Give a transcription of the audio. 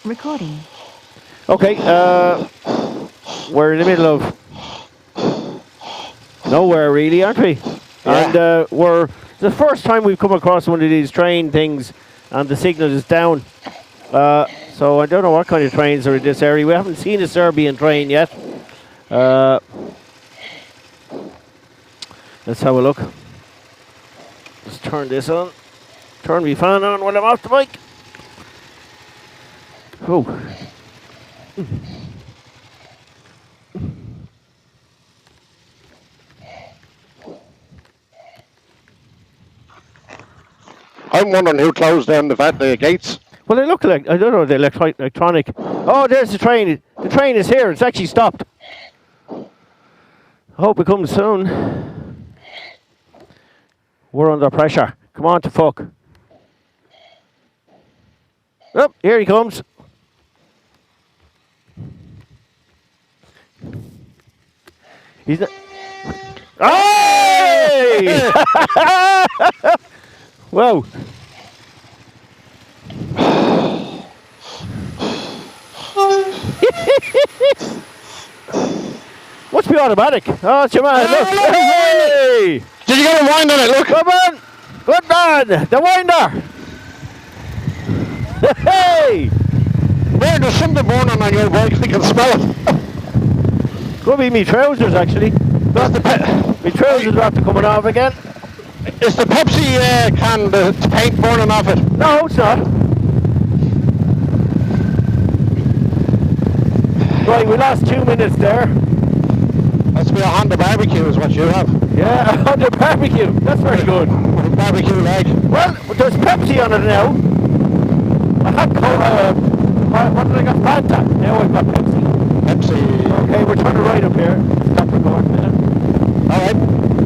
Recording. Okay, we're in the middle of nowhere really, aren't we? Yeah. And we're the first time we've come across one of these train things and the signal is down. So I don't know what kind of trains are in this area. We haven't seen a Serbian train yet. Let's have a look. Let's turn this on. Turn my fan on when I'm off the bike. Oh. I'm wondering who closed down the gates. Well, they look like, I don't know, the electronic. Oh, there's the train. The train is here. It's actually stopped. Hope it comes soon. We're under pressure. Come on to fuck. Oh, here he comes. He's not. Hey! Whoa. Must be automatic. Oh, it's your man. Look. Hey! Did you get a wind on it? Look. Come on. Good man. The winder. Hey! Man, there's something burning on your bike. I can smell it. Could be me trousers, actually. My trousers are after coming off again. Is the Pepsi can, the paint burning off it? No, it's not. Right, we lost 2 minutes there. That's be a Honda barbecue is what you have. Yeah, on the barbecue. That's very good. Barbecue leg. Well, there's Pepsi on it now. I had what did I got? Fanta. Now I've got Pepsi. Pepsi. Okay, we're turning right up here.